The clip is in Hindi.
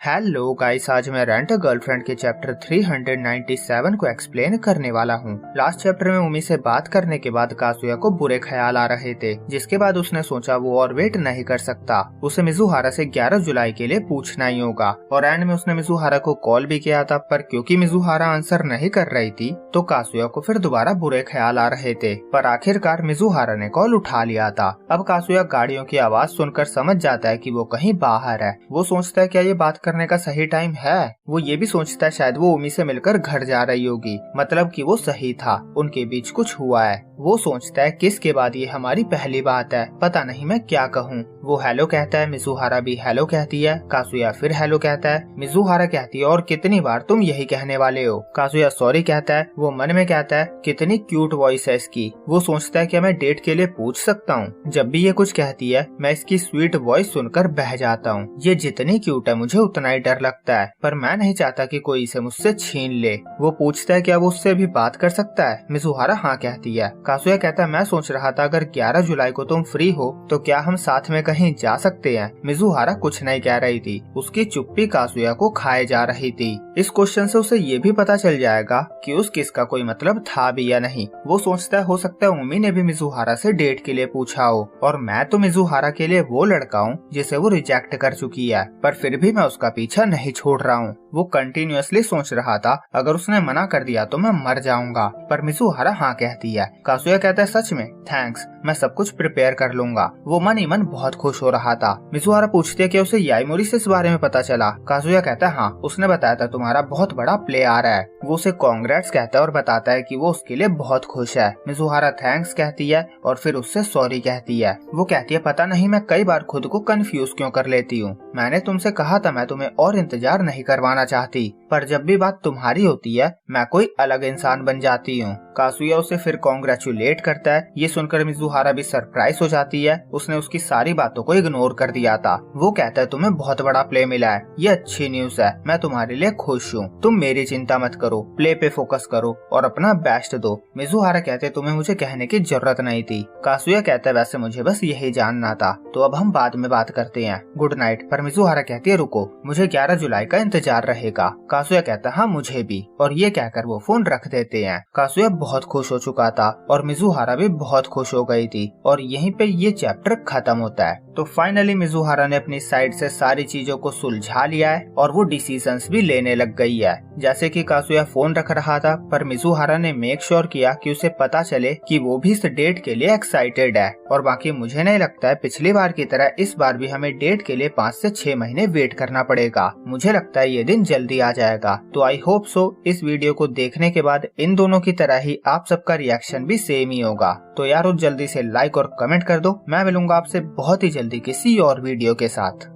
हेलो गाइस, आज मैं रेंट अ गर्लफ्रेंड के चैप्टर 397 को एक्सप्लेन करने वाला हूँ। लास्ट चैप्टर में उमी से बात करने के बाद कासुया को बुरे ख्याल आ रहे थे, जिसके बाद उसने सोचा वो और वेट नहीं कर सकता, उसे मिजुहारा से 11 जुलाई के लिए पूछना ही होगा। और एंड में उसने मिजुहारा को कॉल भी किया था, पर क्योंकि मिजुहारा आंसर नहीं कर रही थी तो कासुया को फिर दोबारा बुरे ख्याल आ रहे थे। पर आखिरकार मिजुहारा ने कॉल उठा लिया था। अब कासुया गाड़ियों की आवाज सुनकर समझ जाता है कि वो कहीं बाहर है। वो सोचता है क्या ये बात करने का सही टाइम है। वो ये भी सोचता है शायद वो उमी से मिलकर घर जा रही होगी, मतलब कि वो सही था, उनके बीच कुछ हुआ है। वो सोचता है किसके बाद ये हमारी पहली बात है, पता नहीं मैं क्या कहूँ। वो हेलो कहता है, मिजुहारा भी हेलो कहती है, कासुया फिर हेलो कहता है, मिजुहारा कहती है और कितनी बार तुम यही कहने वाले हो। कासुया सॉरी कहता है, वो मन में कहता है कितनी क्यूट वॉइस है इसकी। वो सोचता है क्या मैं डेट के लिए पूछ सकता हूँ। जब भी ये कुछ कहती है मैं इसकी स्वीट वॉइस सुनकर बह जाता हूँ। ये जितनी क्यूट है मुझे उतना ही डर लगता है, पर मैं नहीं चाहता कि कोई इसे मुझसे छीन ले। वो पूछता है क्या वो उससे भी बात कर सकता है। मिजुहारा हाँ कहती है। कासुया कहता है मैं सोच रहा था अगर 11 जुलाई को तुम फ्री हो तो क्या हम साथ में कहीं जा सकते हैं। मिजुहारा कुछ नहीं कह रही थी, उसकी चुप्पी कासुया को खाए जा रही थी। इस क्वेश्चन से उसे ये भी पता चल जाएगा कि उस किस का कोई मतलब था भी या नहीं। वो सोचता है हो सकता है उमी ने भी मिजुहारा से डेट के लिए पूछा हो, और मैं तो मिजुहारा के लिए वो लड़का हूँ जिसे वो रिजेक्ट कर चुकी है, पर फिर भी मैं उसका पीछा नहीं छोड़ रहा हूँ। वो कंटिन्यूअसली सोच रहा था अगर उसने मना कर दिया तो मैं मर जाऊंगा, पर मिजुहारा हाँ कहती है। कासुया कहता है सच में थैंक्स, मैं सब कुछ प्रिपेयर कर लूंगा। वो मन ही मन बहुत खुश हो रहा था। मिजुहारा पूछती है कि उसे याईमोरी से इस बारे में पता चला। कासुया कहता है हाँ, उसने बताया था तुम्हारा बहुत बड़ा प्ले आ रहा है। वो उसे कांग्रेट्स कहता है और बताता है कि वो उसके लिए बहुत खुश है। मिजुहारा थैंक्स कहती है और फिर उससे सॉरी कहती है। वो कहती है पता नहीं मैं कई बार खुद को कंफ्यूज क्यों कर लेती हूँ। मैंने तुमसे कहा था मैं तुम्हें और इंतजार नहीं करवाना चाहती, पर जब भी बात तुम्हारी होती है मैं कोई अलग इंसान बन जाती हूँ। कासुया उसे फिर कॉन्ग्रेचुलेट करता है। ये सुनकर मिजुहारा भी सरप्राइज हो जाती है, उसने उसकी सारी बातों को इग्नोर कर दिया था। वो कहता है तुम्हें बहुत बड़ा प्ले मिला है, ये अच्छी न्यूज है, मैं तुम्हारे लिए खुश हूँ, तुम मेरी चिंता मत करो, प्ले पे फोकस करो और अपना बेस्ट दो। मिजुहारा कहते तुम्हें मुझे कहने की जरूरत नहीं थी। कासुया कहता है वैसे मुझे बस यही जानना था, तो अब हम बाद में बात करते हैं, गुड नाइट। पर मिजुहारा कहती है रुको, मुझे 11 जुलाई का इंतजार रहेगा। कासुया कहता है हाँ मुझे भी, और ये कहकर वो फोन रख देते हैं। कासुया बहुत खुश हो चुका था और मिजुहारा भी बहुत खुश हो गई थी, और यहीं पे ये चैप्टर खत्म होता है। तो फाइनली मिजुहारा ने अपनी साइड से सारी चीजों को सुलझा लिया है और वो डिसीजंस भी लेने लग गई है। जैसे कि कासुया फोन रख रहा था, पर मिजुहारा ने मेक श्योर किया कि उसे पता चले कि वो भी इस डेट के लिए एक्साइटेड है। और बाकी मुझे नहीं लगता है पिछली बार की तरह इस बार भी हमें डेट के लिए 5 से 6 महीने वेट करना पड़ेगा। मुझे लगता है ये दिन जल्दी आ जाएगा। तो आई होप सो इस वीडियो को देखने के बाद इन दोनों की तरह ही आप सबका रिएक्शन भी सेम ही होगा। तो यार जल्दी से लाइक और कमेंट कर दो। मैं मिलूंगा आपसे बहुत ही जल्दी किसी और वीडियो के साथ।